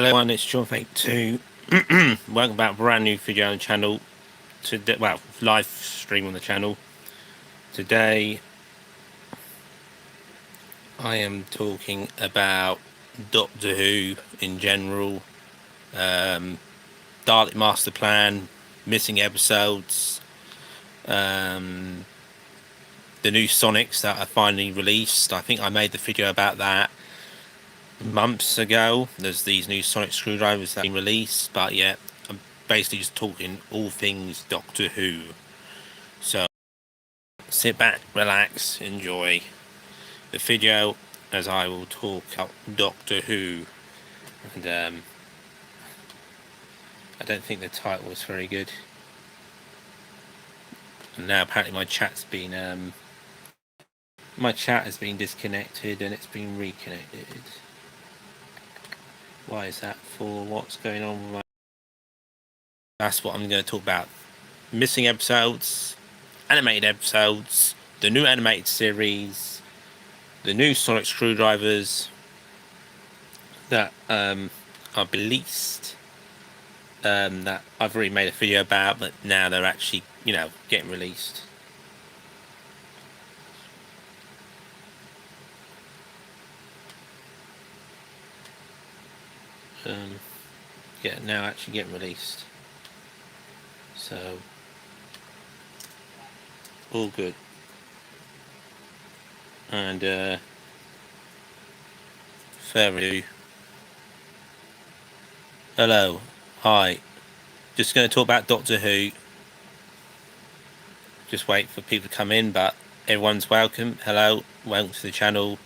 Hello everyone, it's Jordan5582. Welcome back, brand new video on the channel. Today, well, live stream on the channel. Today, I am talking about Doctor Who in general, Dalek Master Plan, missing episodes, the new Sonics that are finally released. I think I made the video about that months ago. There's these new Sonic screwdrivers that have been released, but yeah, I'm basically just talking all things Doctor Who. So sit back, relax, enjoy the video as I will talk about Doctor Who. And I don't think the title was very good. And now apparently my chat has been disconnected and it's been reconnected. Why is that for? What's going on with my... That's what I'm going to talk about. Missing episodes, animated episodes, the new animated series, the new Sonic screwdrivers that are released, that I've already made a video about, but now they're actually, getting released. Yeah, now actually getting released. So, all good. And further ado, hello, hi. Just going to talk about Doctor Who. Just wait for people to come in, but everyone's welcome. Hello, welcome to the channel.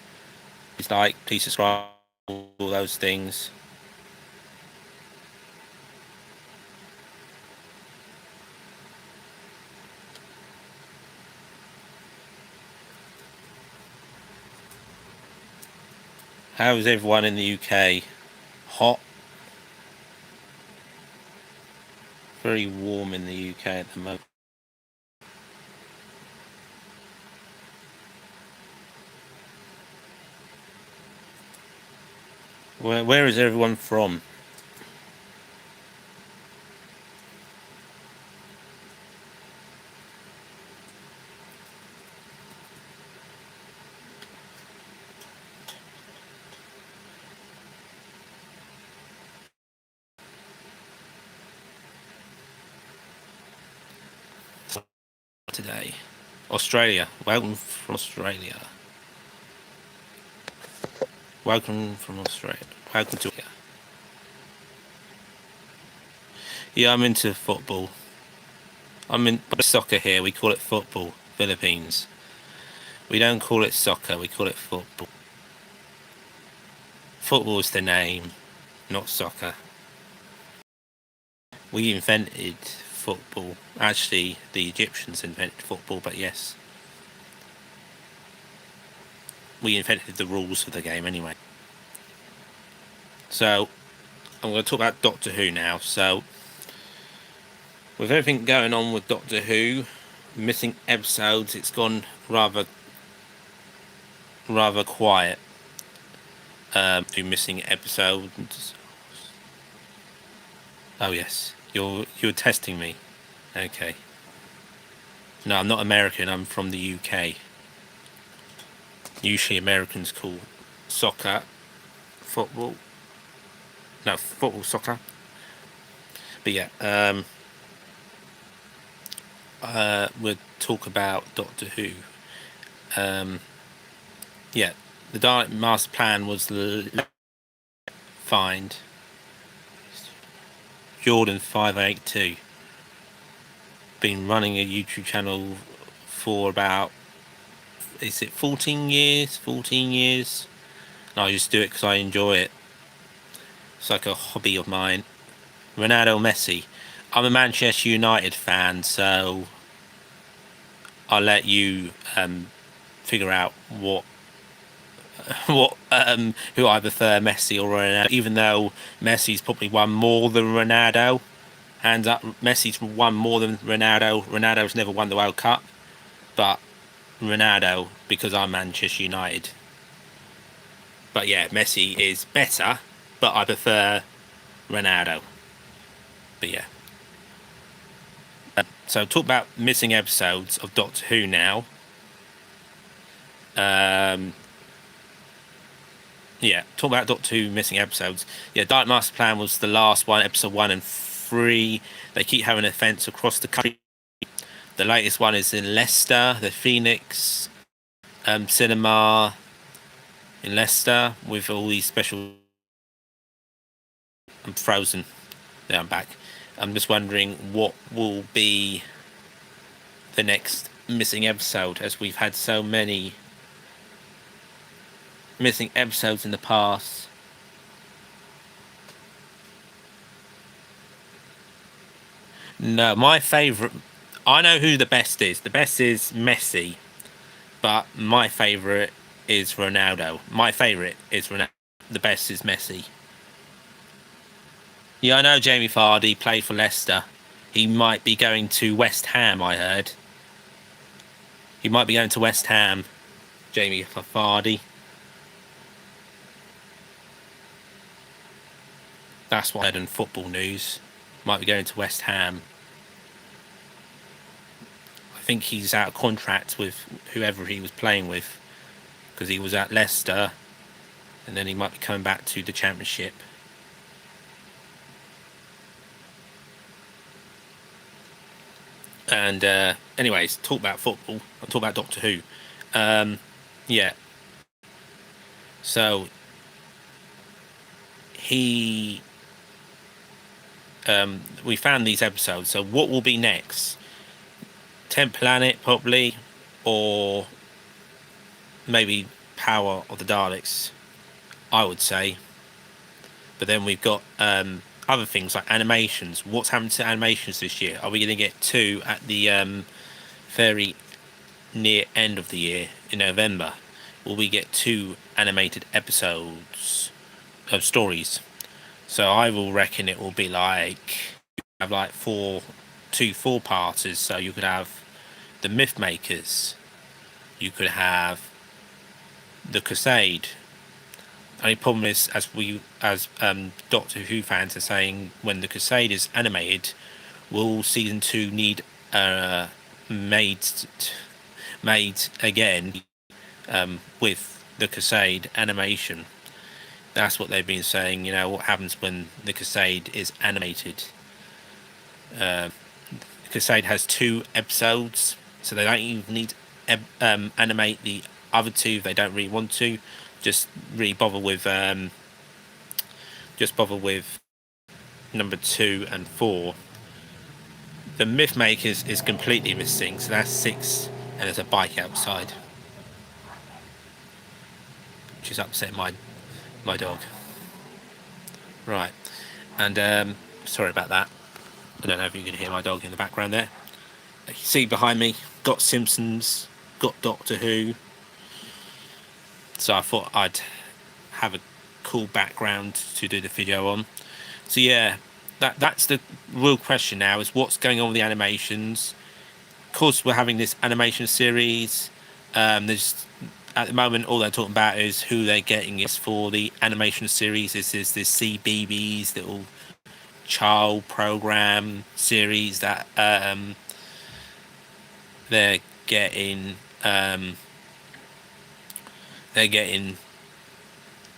Please like, please subscribe, all those things. How is everyone in the UK? Hot? Very warm in the UK at the moment. Where is everyone from? Today, Australia. Welcome from Australia. Welcome from Australia. Welcome to... Yeah, I'm into football. I'm in soccer here. We call it football. Philippines. We don't call it soccer. We call it football. Football is the name, not soccer. We invented football. Actually, the Egyptians invented football, but yes. We invented the rules for the game anyway. So, I'm going to talk about Doctor Who now. So, with everything going on with Doctor Who, missing episodes, it's gone rather quiet. Missing episodes. Oh yes, you're testing me. Okay. No, I'm not American. I'm from the UK. Usually Americans call soccer football. No, football soccer. But yeah, we'll talk about Doctor Who. Yeah, the Dalek Master Plan was find Jordan5582. Been running a YouTube channel for about, is it 14 years? 14 years. And I just do it because I enjoy it. It's like a hobby of mine. Ronaldo, Messi. I'm a Manchester United fan, so I'll let you figure out who I prefer, Messi or Ronaldo. Even though Messi's probably won more than Ronaldo. Hands up, Messi's won more than Ronaldo. Ronaldo's never won the World Cup, but Ronaldo, because I'm Manchester United. But yeah, Messi is better, but I prefer Ronaldo. But yeah. So talk about missing episodes of Doctor Who now. Yeah, talk about Doctor Who missing episodes. Yeah, Dark Master Plan was the last one, episode 1 and 3. They keep having events across the country. The latest one is in Leicester, the Phoenix cinema in Leicester, with all these special. I'm frozen. Now I'm back. I'm just wondering what will be the next missing episode, as we've had so many missing episodes in the past. No, my favourite. I know who the best is. The best is Messi, but my favourite is Ronaldo. My favourite is Ronaldo. The best is Messi. Yeah, I know Jamie Vardy played for Leicester. He might be going to West Ham, I heard. He might be going to West Ham, Jamie Vardy. That's what I heard in football news. Might be going to West Ham. I think he's out of contract with whoever he was playing with, because he was at Leicester, and then he might be coming back to the Championship. And anyways, talk about football. I'll talk about Doctor Who. Yeah. So we found these episodes. So what will be next? 10th Planet, probably, or maybe Power of the Daleks, I would say. But then we've got other things like animations. What's happened to animations this year? Are we going to get 2 at the very near end of the year in November? Will we get 2 animated episodes of stories? So I will reckon it will be like, have like 2 4-parters. So you could have the Myth Makers, you could have the Crusade. Only problem is, as Doctor Who fans are saying, when the Crusade is animated, will season 2 need made again with the Crusade animation? That's what they've been saying. You know, what happens when the Crusade is animated? The Crusade has 2 episodes, so they don't even need animate the other 2 if they don't really want to. Just really bother with number 2 and 4. The Myth Makers is completely missing, so that's 6, and there's a bike outside, which is upsetting my dog. Right, and sorry about that. I don't know if you can hear my dog in the background there. You see behind me, got Simpsons, got Doctor Who. So I thought I'd have a cool background to do the video on. So yeah, that's the real question now, is what's going on with the animations. Of course, we're having this animation series. There's, at the moment, all they're talking about is who they're getting is for the animation series. This is this CBeebies little child program series that they're getting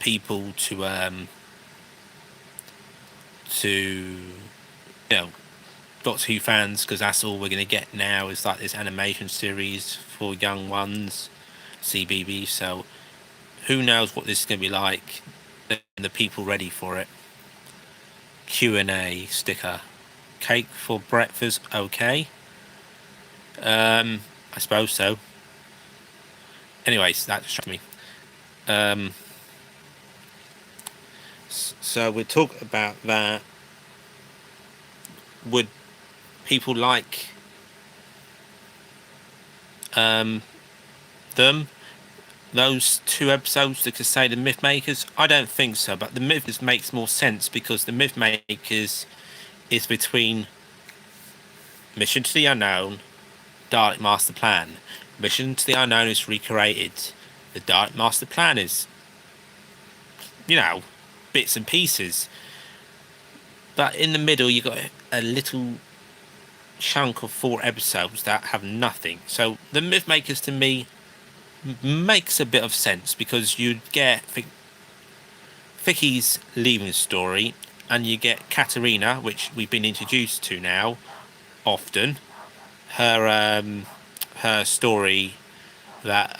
people to Doctor Who fans, because that's all we're going to get now, is like this animation series for young ones, CBeebies. So who knows what this is going to be like, and the people ready for it. Q&A sticker. Cake for breakfast, okay. I suppose so. Anyways, that distracted me. So we'll talk about that. Would people like them? Those 2 episodes, the Crusade and Myth Makers? I don't think so, but the Myth makes more sense, because the Myth Makers is between Mission to the Unknown, Dalek Master Plan. Mission to the Unknown is recreated. The Dalek Master Plan is, bits and pieces. But in the middle, you got a little chunk of 4 episodes that have nothing. So the Mythmakers to me makes a bit of sense because you get Vicky's leaving story, and you get Katerina, which we've been introduced to now often. Her story that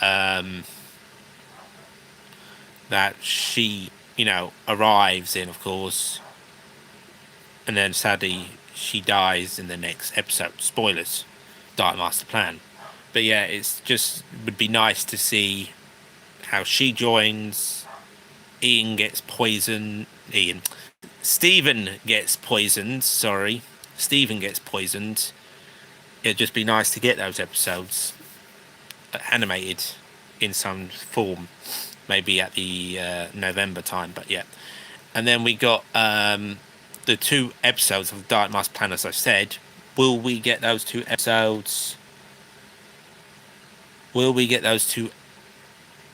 that she arrives in, of course, and then sadly she dies in the next episode. Spoilers, Dark Master Plan. But yeah, it's just would be nice to see how she joins. Ian gets poisoned. Stephen gets poisoned. Sorry, Stephen gets poisoned. It'd just be nice to get those episodes animated in some form, maybe at the November time. But yeah, and then we got the 2 episodes of Dark Master Plan, as I said. Will we get those 2 episodes? Will we get those 2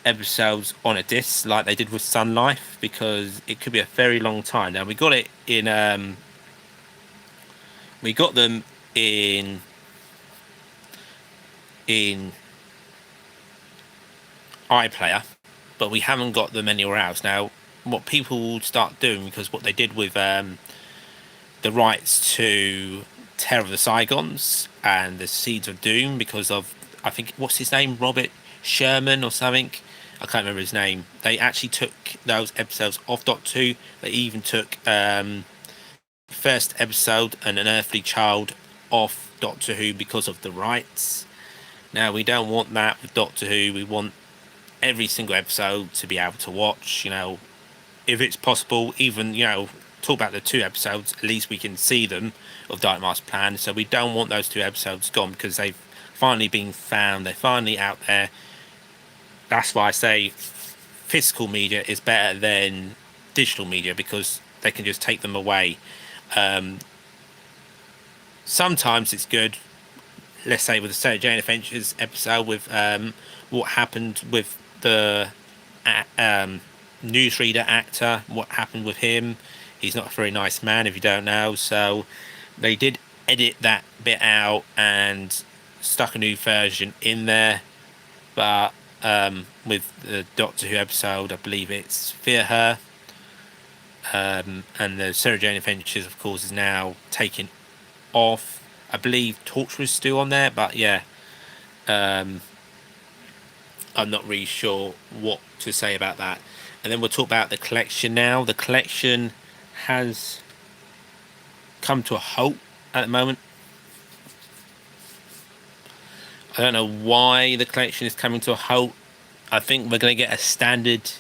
episodes on a disc like they did with Sun Life? Because it could be a very long time. Now we got it in we got them in iPlayer, but we haven't got them anywhere else. Now what people will start doing, because what they did with the rights to Terror of the Saigons and the Seeds of Doom, because of, I think, what's his name, Robert Sherman or something, I can't remember his name. They actually took those episodes off Doctor Who. They even took first episode and An Earthly Child off Doctor Who because of the rights. Now we don't want that with Doctor Who. We want every single episode to be able to watch, if it's possible, even, talk about the 2 episodes, at least we can see them, of Dark Master Plan. So we don't want those 2 episodes gone, because they've finally been found, they're finally out there. That's why I say physical media is better than digital media, because they can just take them away. Sometimes it's good, let's say with the Sarah Jane Adventures episode, with what happened with the newsreader actor, what happened with him. He's not a very nice man, if you don't know. So they did edit that bit out and stuck a new version in there. But with the Doctor Who episode, I believe it's Fear Her. And the Sarah Jane Adventures, of course, is now taken off. I believe Torture is still on there, but yeah. I'm not really sure what to say about that. And then we'll talk about the collection now. The collection has come to a halt at the moment. I don't know why the collection is coming to a halt. I think we're going to get a standard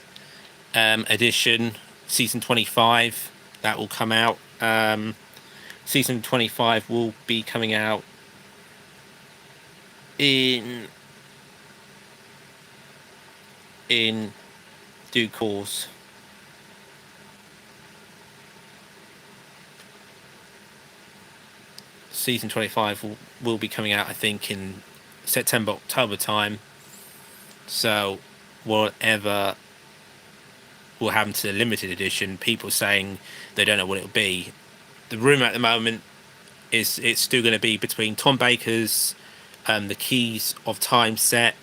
edition, season 25, that will come out. Season 25 will be coming out in due course. Season 25 will be coming out, I think, in September, October time. So whatever will happen to the limited edition, people saying they don't know what it'll be. The rumour at the moment is it's still going to be between Tom Baker's The Keys of Time set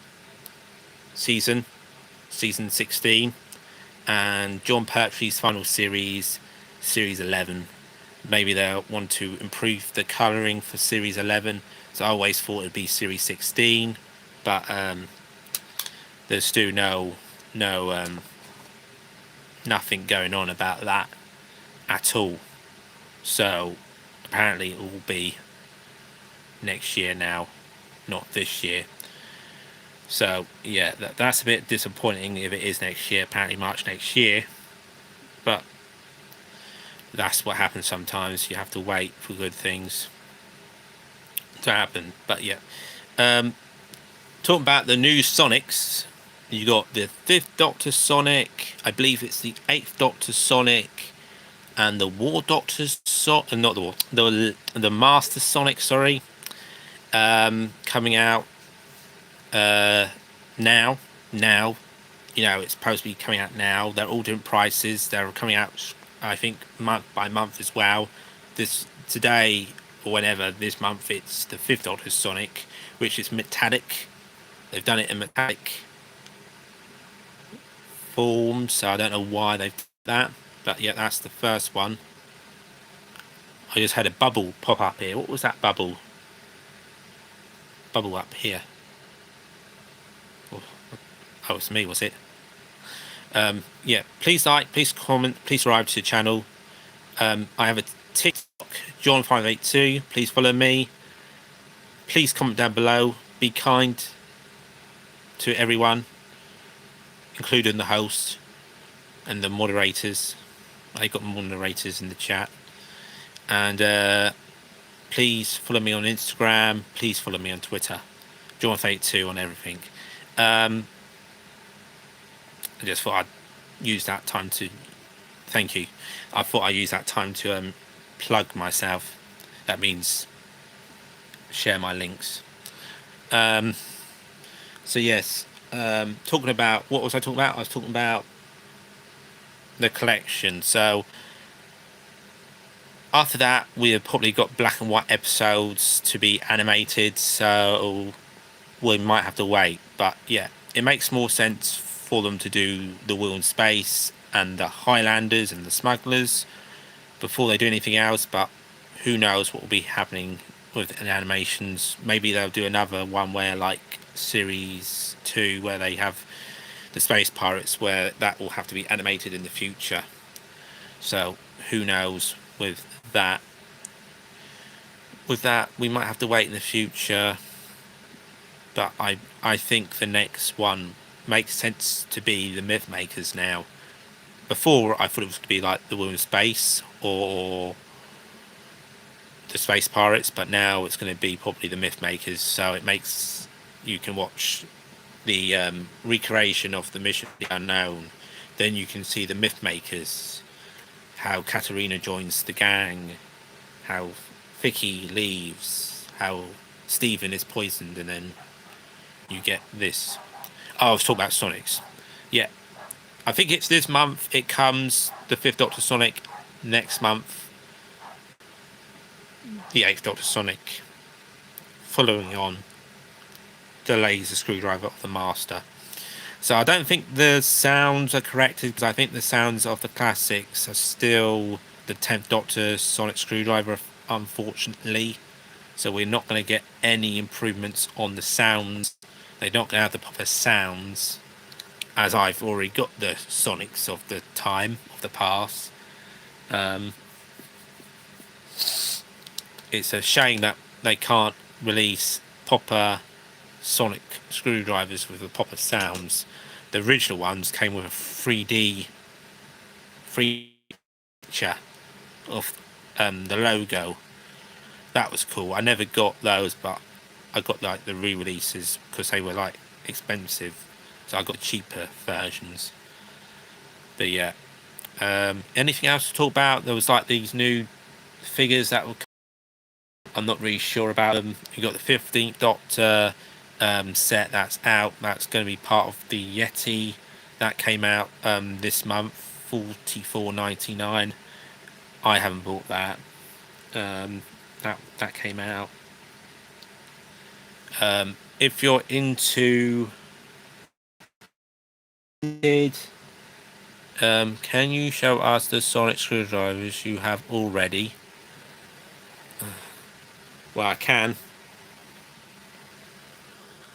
season 16, and John Pertwee's final series 11. Maybe they'll want to improve the colouring for series 11, so I always thought it'd be series 16, but there's still nothing going on about that at all. So apparently it will be next year now, not this year. So yeah, that's a bit disappointing if it is next year. Apparently March next year, but that's what happens sometimes. You have to wait for good things to happen. But yeah, talking about the new Sonics, you got the 5th Doctor Sonic, I believe it's the 8th Doctor Sonic, and the War Doctor's not the War, the Master Sonic, sorry, coming out now. It's supposed to be coming out now. They're all different prices. They're coming out, I think, month by month as well. this today or whenever this month, it's the Fifth Doctor's Sonic, which is metallic. They've done it in metallic form, so I don't know why they've done that, but yeah, that's the first one. I just had a bubble pop up here. What was that bubble? Bubble up here. Oh, it's me, was it? Yeah, please like, please comment, please subscribe to the channel. I have a TikTok, Jordan5582. Please follow me. Please comment down below. Be kind to everyone, including the host and the moderators. I got moderators in the chat. And please follow me on Instagram. Please follow me on Twitter. Jordan52 on everything. I just thought I'd use that time to... Thank you. I thought I'd use that time to plug myself. That means share my links. So yes, talking about... What was I talking about? I was talking about the collection. So after that, we have probably got black and white episodes to be animated, so we might have to wait. But yeah, it makes more sense for them to do the Wheel in Space and the Highlanders and the Smugglers before they do anything else. But who knows what will be happening with the animations. Maybe they'll do another one where, like series 2, where they have the Space Pirates, where that will have to be animated in the future. So who knows with that. With that, we might have to wait in the future. But I think the next one makes sense to be the Myth Makers now. Before, I thought it was going to be like the Wheel in Space or the Space Pirates, but now it's going to be probably the Myth Makers. So it makes... You can watch the recreation of the Mission of the Unknown. Then you can see the Myth Makers, how Katarina joins the gang, how Vicky leaves, how Stephen is poisoned, and then you get this. Oh, I was talking about Sonics. Yeah, I think it's this month it comes, the 5th Doctor Sonic. Next month, the 8th Doctor Sonic. Following on, the laser screwdriver of the Master. So I don't think the sounds are corrected, because I think the sounds of the classics are still the 10th Doctor Sonic screwdriver, unfortunately. So we're not going to get any improvements on the sounds. They're not going to have the proper sounds, as I've already got the Sonics of the time, of the past. It's a shame that they can't release proper Sonic screwdrivers with the proper sounds. The original ones came with a 3D picture of the logo. That was cool. I never got those, but I got like the re-releases because they were like expensive, so I got cheaper versions. But yeah, anything else to talk about? There was like these new figures that were... I'm not really sure about them. You got the 15th Doctor set that's out. That's going to be part of the Yeti that came out this month, $44.99. I haven't bought that. That came out. If you're into can you show us the Sonic screwdrivers you have already? Well, I can.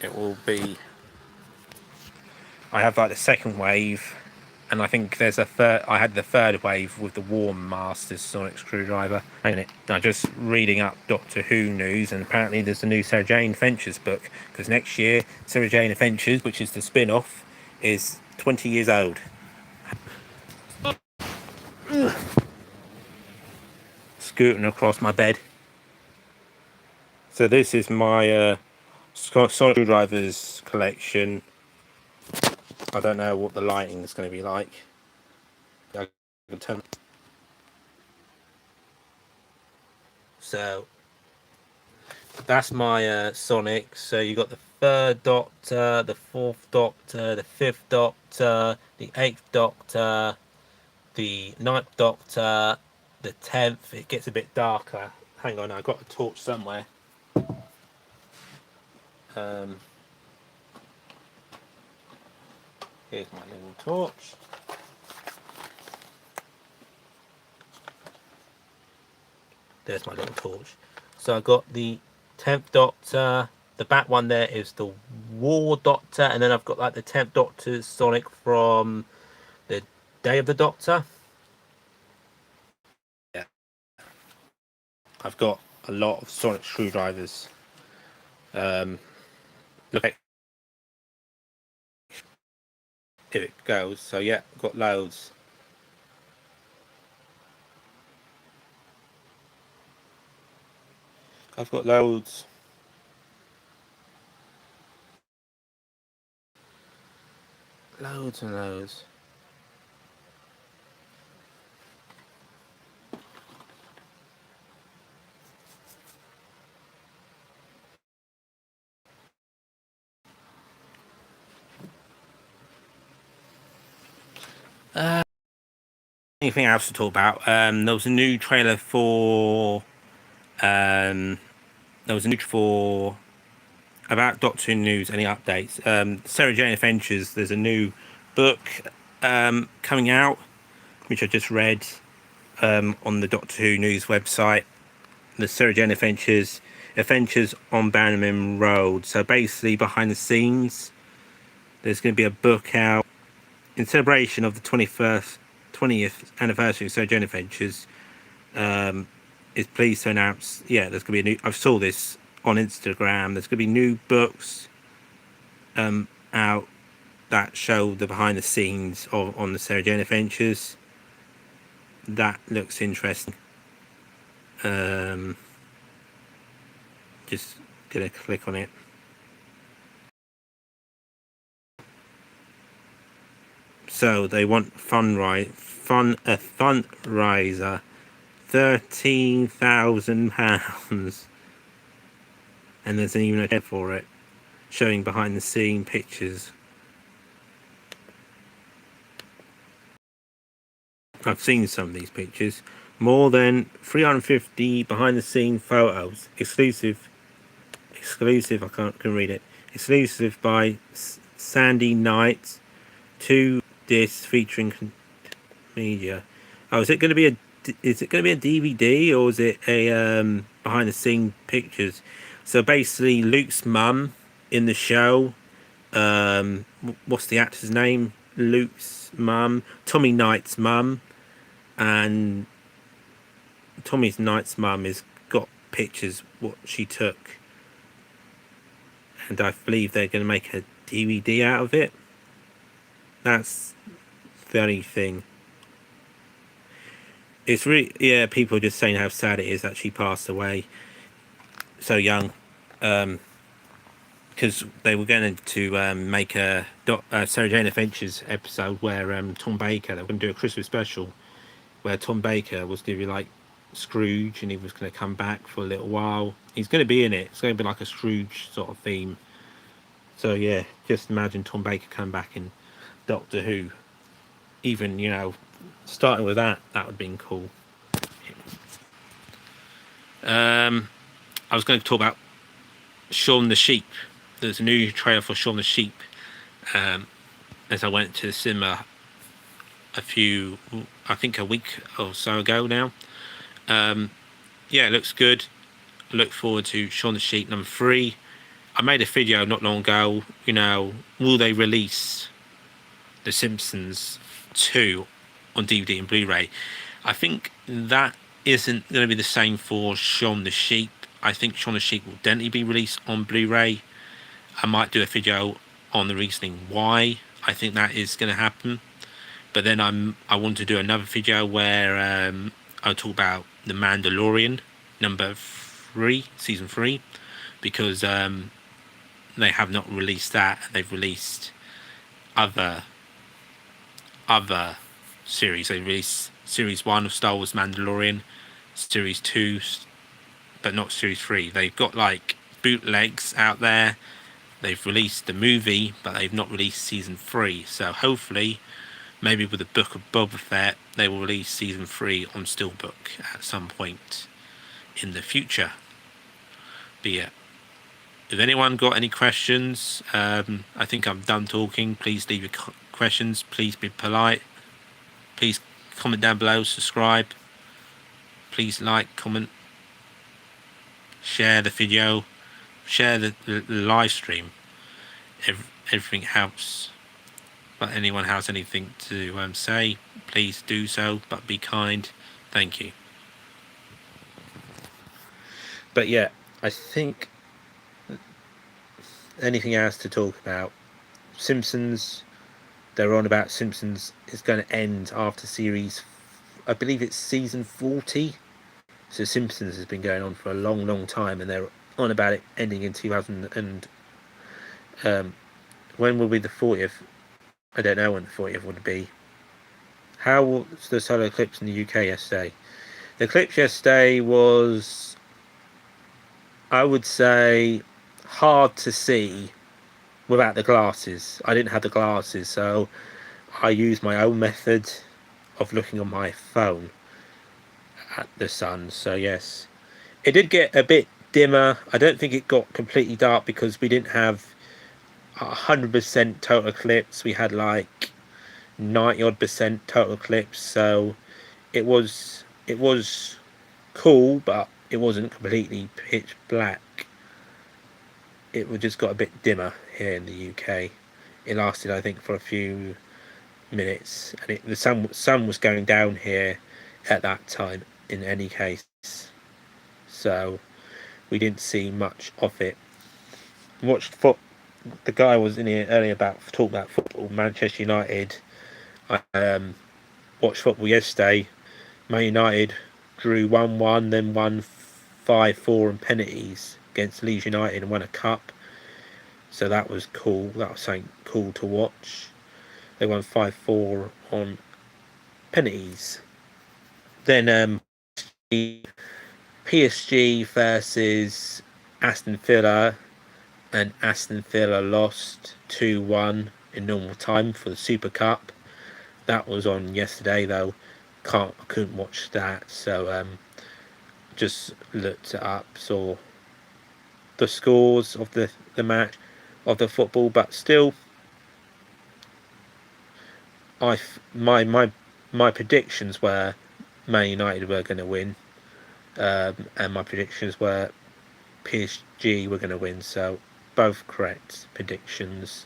It will be... I have like the second wave, and I think there's a third... I had the third wave with the Warm Masters Sonic screwdriver. Hang on, I'm just reading up Doctor Who news, and apparently there's a new Sarah Jane Adventures book, because next year Sarah Jane Adventures, which is the spin-off, is 20 years old. Scooting across my bed. So this is my Sonic screwdrivers collection. I don't know what the lighting is going to be like. I can tell. So that's my Sonic. So you got the 3rd Doctor, the 4th Doctor, the 5th Doctor, the 8th Doctor, the 9th Doctor, the 10th. It gets a bit darker. Hang on, I've got a torch somewhere. Here's my little torch. There's my little torch. So I got the 10th Doctor. The back one there is the War Doctor, and then I've got like the 10th Doctor Sonic from the Day of the Doctor. Yeah, I've got a lot of Sonic screwdrivers. Look, here it goes. So yeah, got loads. I've got loads. Loads and loads. Anything else to talk about? There was a new trailer for about Doctor Who news. Any updates? Sarah Jane Adventures. There's a new book coming out, which I just read on the Doctor Who news website. The Sarah Jane Adventures on Bannerman Road. So basically, behind the scenes, there's going to be a book out in celebration of the 20th anniversary of Sarah Jane Adventures. Is pleased to announce, yeah, there's going to be a new. I saw this on Instagram. There's going to be new books out that show the behind the scenes on the Sarah Jane Adventures. That looks interesting. Just gonna click on it. So they want a fundraiser, £13,000, and there's even a check for it, showing behind the scene pictures. I've seen some of these pictures. More than 350 behind the scene photos, exclusive. I can read it. Exclusive by Sandy Knight. 2 discs featuring media. Oh, is it going to be a DVD, or is it a behind the scene pictures? So basically, Luke's mum in the show. What's the actor's name? Luke's mum, Tommy Knight's mum, and Tommy Knight's mum has got pictures what she took, and I believe they're going to make a DVD out of it. That's the only thing. It's really, yeah, people are just saying how sad it is that she passed away so young, because they were going to make a Sarah Jane Adventures episode where Tom Baker, they were going to do a Christmas special where Tom Baker was going to be like Scrooge, and he was going to come back for a little while. He's going to be in it. It's going to be like a Scrooge sort of theme. So yeah, just imagine Tom Baker come back in Doctor Who. Even, you know, starting with that would have been cool. I was going to talk about Shaun the Sheep. There's a new trailer for Shaun the Sheep. As I went to the cinema a week or so ago now. Yeah, it looks good. I look forward to Shaun the Sheep number 3. I made a video not long ago, you know, will they release The Simpsons 2 on DVD and Blu-ray? I think that isn't going to be the same for Shaun the Sheep. I think Shaun the Sheep will definitely be released on Blu-ray. I might do a video on the reasoning why I think that is going to happen. But then I want to do another video where I'll talk about The Mandalorian number 3, season 3, because they have not released that. They've released other series. They released series 1 of Star Wars Mandalorian, series 2, but not series 3. They've got like bootlegs out there. They've released the movie, but they've not released season 3. So hopefully maybe with the Book of Boba Fett, they will release season 3 on Steelbook at some point in the future. But yeah, if anyone got any questions, I think I'm done talking. Please leave your questions. Please be polite. Please comment down below. Subscribe. Please like, comment, share the video, share the live stream. Everything helps. But anyone has anything to say, please do so. But be kind. Thank you. But yeah, I think anything else to talk about? Simpsons. They're on about Simpsons is going to end after series, I believe it's season 40. So Simpsons has been going on for a long, long time, and they're on about it ending in 2000 and when will be the 40th? I don't know when the 40th would be. How was the solar eclipse in the UK yesterday? The eclipse yesterday was, I would say, hard to see without the glasses. I didn't have the glasses, so I used my own method of looking on my phone at the sun. So yes, it did get a bit dimmer. I don't think it got completely dark because we didn't have 100% total eclipse. We had like 90% total eclipse, so it was cool, but it wasn't completely pitch black. It just got a bit dimmer here in the UK. It lasted, I think, for a few minutes, and the sun was going down here at that time in any case, so we didn't see much of it. Watched the guy was in here earlier about talk about football. Manchester United. I watched football yesterday. Man United drew 1-1, then won 5-4 in penalties against Leeds United and won a cup. So that was cool. That was something cool to watch. They won 5-4 on penalties. Then PSG versus Aston Villa, and Aston Villa lost 2-1 in normal time for the Super Cup. That was on yesterday though. Couldn't watch that, so just looked it up, saw the scores of the match of the football, but still, my predictions were Man United were going to win, and my predictions were PSG were going to win, so both correct predictions.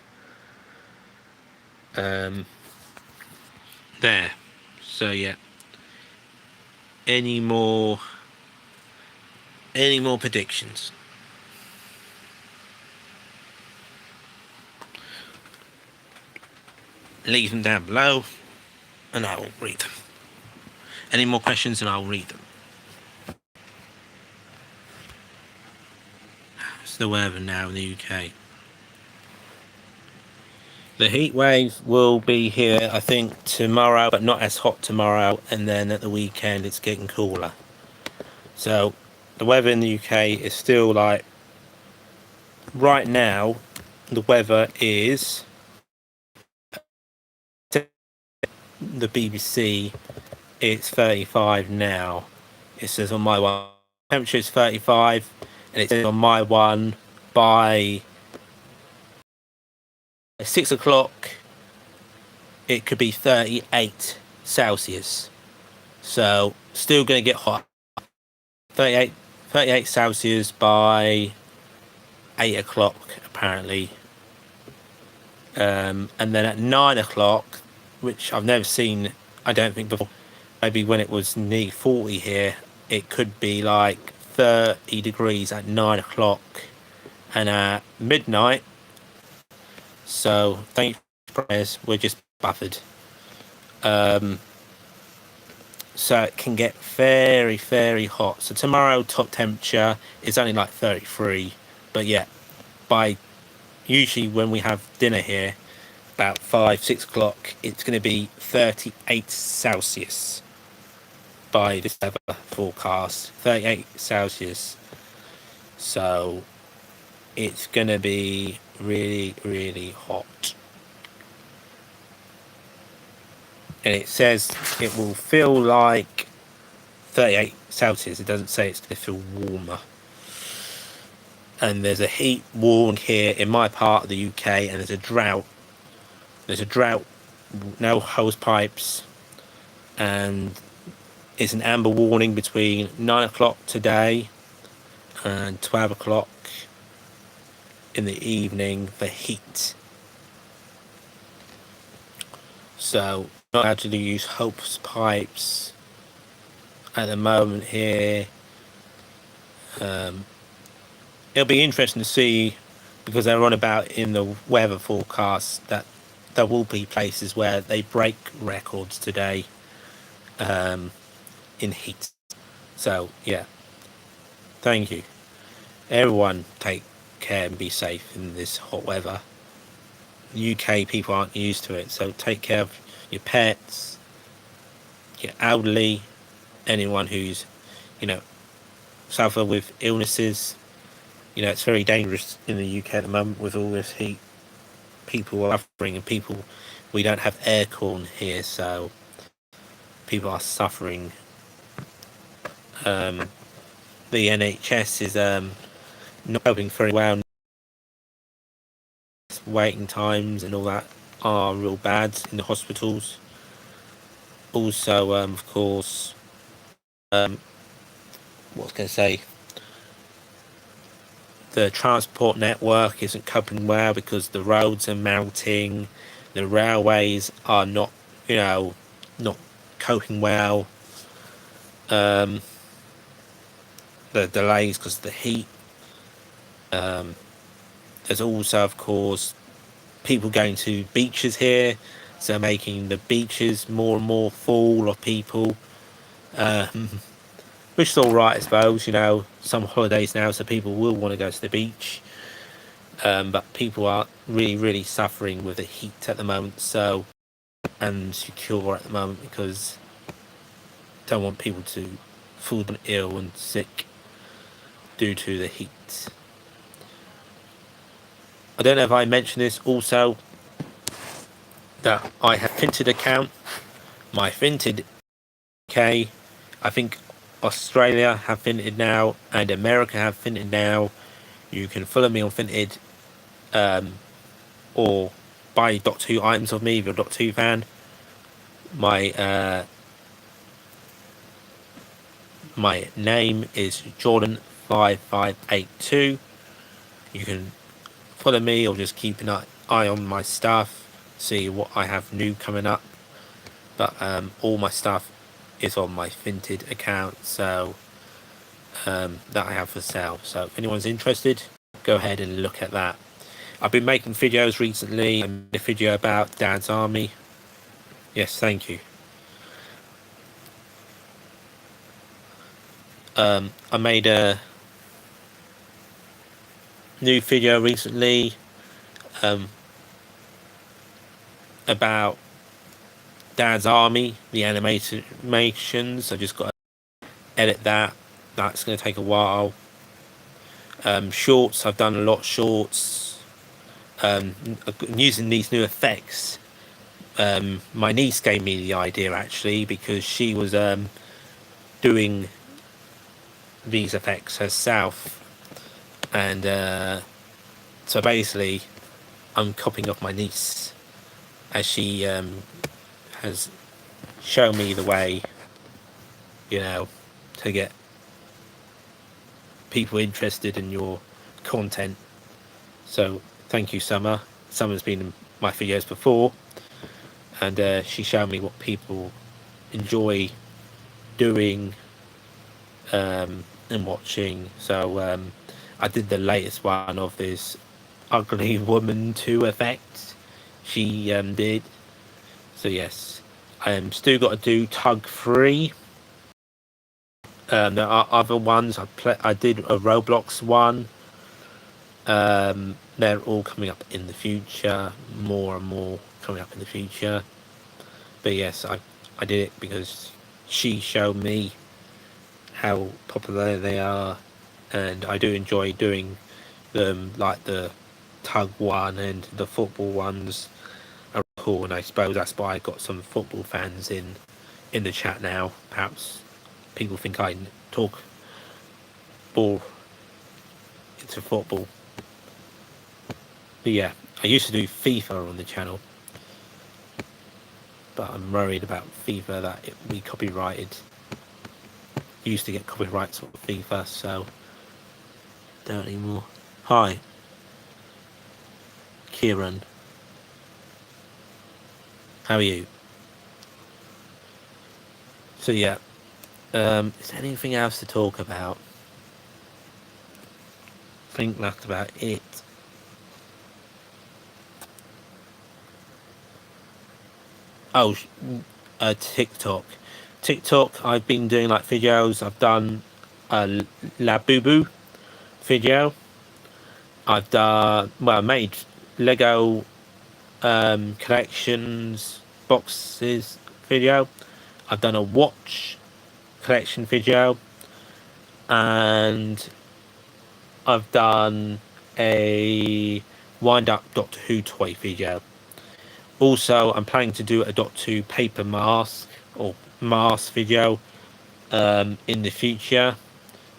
There. So yeah. Any more predictions? Leave them down below, and I will read them. Any more questions, and I will read them. It's the weather now in the UK. The heat wave will be here, I think, tomorrow, but not as hot tomorrow, and then at the weekend it's getting cooler. So the weather in the UK is still like, right now the weather is, the BBC, it's 35 now. It says on my one, temperature is 35, and it says on my one by 6 o'clock it could be 38 Celsius. So still going to get hot. 38 Celsius by 8 o'clock apparently. And then at 9 o'clock, which I've never seen, I don't think before, maybe when it was near 40 here, it could be like 30 degrees at 9 o'clock and at midnight. So thank you for prayers, we're just buffered. So it can get very, very hot. So tomorrow top temperature is only like 33, but yeah, by usually when we have dinner here about 5-6 o'clock, it's going to be 38 Celsius by this weather forecast. 38 Celsius, so it's going to be really, really hot. and it says it will feel like 38 Celsius. It doesn't say it's going to feel warmer. And there's a heat warning here in my part of the UK, and there's a drought. There's a drought, no hose pipes, and it's an amber warning between 9 o'clock today and 12 o'clock in the evening for heat. So not allowed to use hose pipes at the moment here. It'll be interesting to see, because they're on about in the weather forecast that there will be places where they break records today in heat. So yeah, thank you. Everyone take care and be safe in this hot weather. UK people aren't used to it, so take care of your pets, your elderly, anyone who's, suffer with illnesses. It's very dangerous in the UK at the moment with all this heat. People are suffering, and we don't have aircon here, so people are suffering. The NHS is not helping very well. Waiting times and all that are real bad in the hospitals. Also, of course, what was I going to say? The transport network isn't coping well because the roads are melting. The railways are not coping well. The delays because of the heat. There's also, of course, people going to beaches here, so making the beaches more and more full of people. Which is all right, I suppose. Some holidays now, so people will want to go to the beach. But people are really, really suffering with the heat at the moment. So, and secure at the moment because don't want people to fall ill and sick due to the heat. I don't know if I mentioned this also, that I have Finted account. My Finted UK, I think Australia have Finted now, and America have Finted now. You can follow me on Finted, or buy Doctor Who items of me if you're a Doctor Who fan. My name is Jordan5582. You can follow me or just keep an eye on my stuff, see what I have new coming up. But all my stuff is on my Finted account, so that I have for sale. So if anyone's interested, go ahead and look at that. I've been making videos recently. I made a video about Dad's Army. Yes, thank you. I made a new video recently about Dad's Army, the animations. I just got to edit that. That's going to take a while. Shorts, I've done a lot of shorts. Using these new effects. My niece gave me the idea actually, because she was doing these effects herself, and so basically I'm copying off my niece, as she has shown me the way to get people interested in your content. So thank you, Summer. Summer's been in my videos before, and she showed me what people enjoy doing and watching. So I did the latest one of this ugly woman 2 effect she did. So yes, still got to do Tug 3. There are other ones. I did a Roblox one. They're all coming up in the future, more and more coming up in the future. But yes, I did it because she showed me how popular they are, and I do enjoy doing them, like the tug one and the football ones are cool. cool, and I suppose that's why I got some football fans in the chat now. Perhaps people think I talk ball into football. But yeah, I used to do FIFA on the channel, but I'm worried about FIFA that it will be copyrighted. Used to get copyrights on FIFA, so don't anymore. Hi, Kieran. How are you? So yeah, is there anything else to talk about? I think that's about it. Oh, TikTok. TikTok, I've been doing like videos. I've done a Labubu video. I've done, well, I made Lego collections boxes video. I've done a watch collection video, and I've done a wind up Doctor Who toy video. Also, I'm planning to do a Doctor.who paper mask or mask video in the future.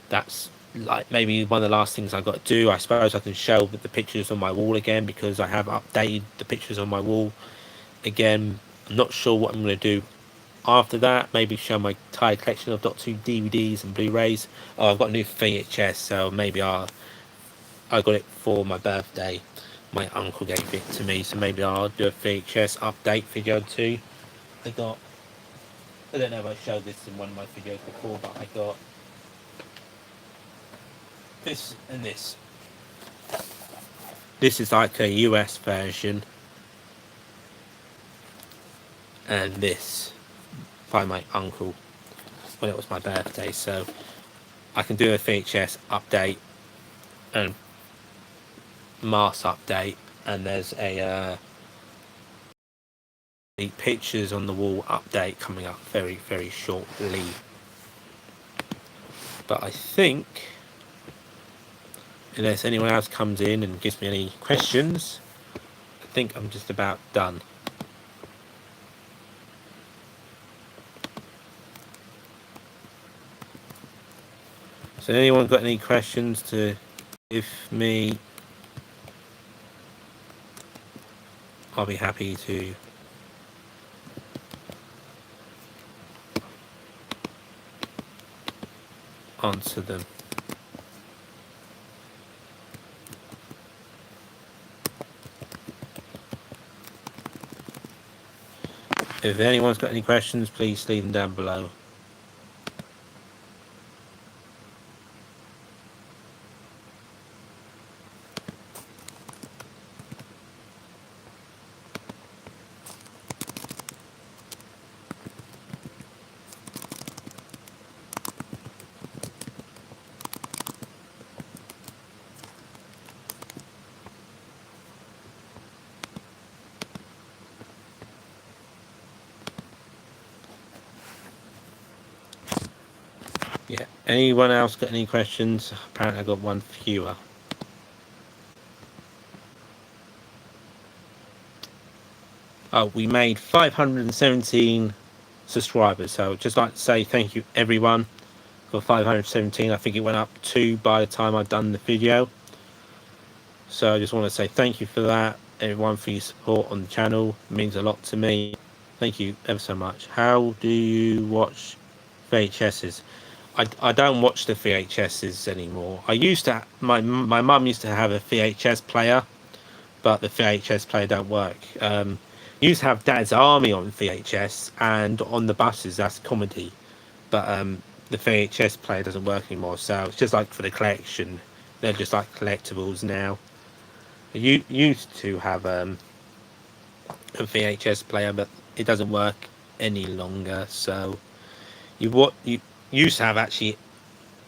That's like maybe one of the last things I've got to do. I suppose I can show the pictures on my wall again, because I have updated the pictures on my wall again. I'm not sure what I'm going to do after that. Maybe show my entire collection of Doctor Who DVDs and Blu-rays. Oh, I've got a new VHS, so maybe I got it for my birthday. My uncle gave it to me, so maybe I'll do a VHS update video too. I don't know if I showed this in one of my videos before, but I got this and this. This is like a US version, and this by my uncle when it was my birthday, so I can do a VHS update and mask update, and there's a the pictures on the wall update coming up very, very shortly. But I think, unless anyone else comes in and gives me any questions, I think I'm just about done. So anyone got any questions to give me? I'll be happy to answer them. If anyone's got any questions, please leave them down below. Yeah, anyone else got any questions? Apparently I got one fewer. Oh, we made 517 subscribers, so just like to say thank you everyone for 517. I think it went up 2 by the time I've done the video, so I just want to say thank you for that, everyone, for your support on the channel. It means a lot to me. Thank you ever so much. How do you watch VHSs? I don't watch the VHSs anymore. I used to, my mum used to have a VHS player, but the VHS player don't work. Used to have Dad's Army on VHS, and on the buses that's comedy, but the VHS player doesn't work anymore, so it's just like for the collection. They're just like collectibles now. You used to have a VHS player, but it doesn't work any longer. So you used to have, actually,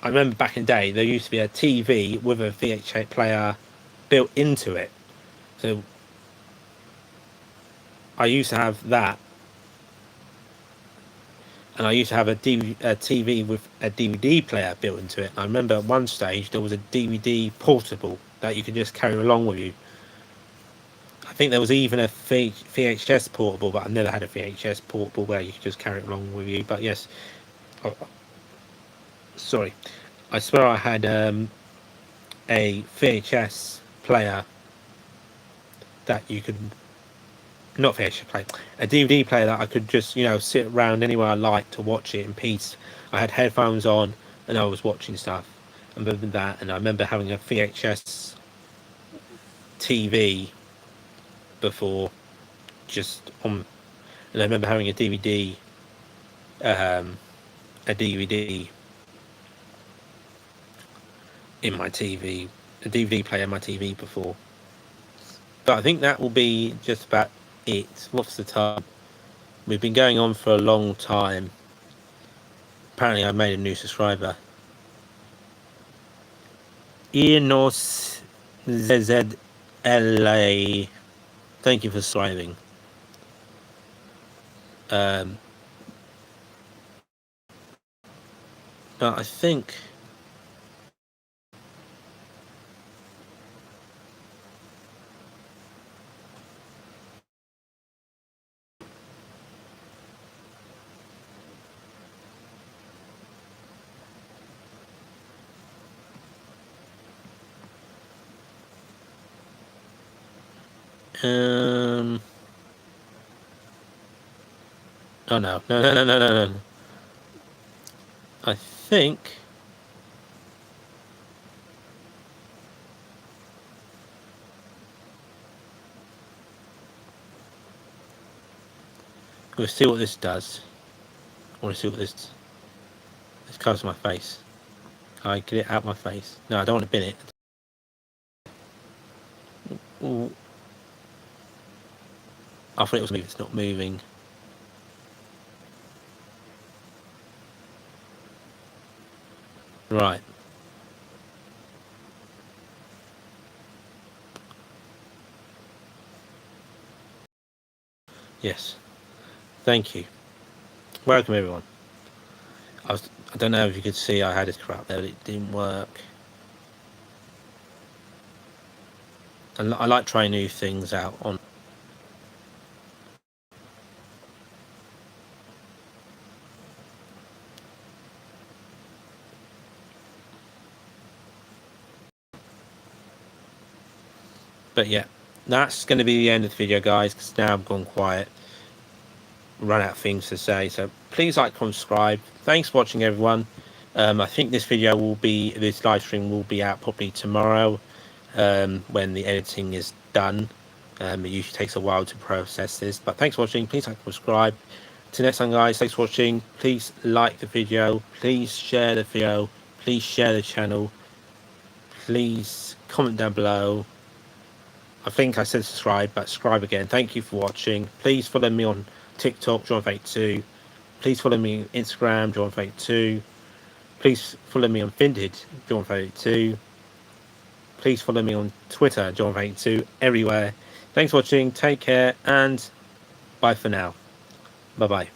I remember back in the day there used to be a TV with a VHS player built into it. So I used to have that, and I used to have a TV with a DVD player built into it. And I remember at one stage there was a DVD portable that you could just carry along with you. I think there was even a VHS portable, but I've never had a VHS portable where you could just carry it along with you. But yes, oh, sorry, I swear I had a VHS player that you could, not VHS player, a DVD player that I could just, you know, sit around anywhere I liked to watch it in peace. I had headphones on and I was watching stuff. I remember that, and I remember having a VHS TV before, just on, and I remember having a DVD in my TV, a DVD player in my TV before. But I think that will be just about it. What's the time? We've been going on for a long time. Apparently I made a new subscriber. Enos ZZLA. Thank you for subscribing. But I think oh no. I think we'll see what this does. I want to see what this covers my face. Can I get it out my face? No, I don't want to bin it. Ooh. I thought it was moving. It's not moving. Right. Yes. Thank you. Welcome everyone. I don't know if you could see I had this crap there, but it didn't work. And I like trying new things out on. But yeah, that's going to be the end of the video, guys, because now I've gone quiet. Run out of things to say. So please like, comment, subscribe. Thanks for watching, everyone. I think this live stream will be out probably tomorrow, when the editing is done. It usually takes a while to process this. But thanks for watching. Please like, subscribe. Till next time, guys. Thanks for watching. Please like the video. Please share the video. Please share the channel. Please comment down below. I think I said subscribe, but subscribe again. Thank you for watching. Please follow me on TikTok, Jordan5582. Please follow me on Instagram, Jordan5582. Please follow me on Vintage, Jordan5582. Please follow me on Twitter, Jordan5582. Everywhere. Thanks for watching. Take care, and bye for now. Bye-bye.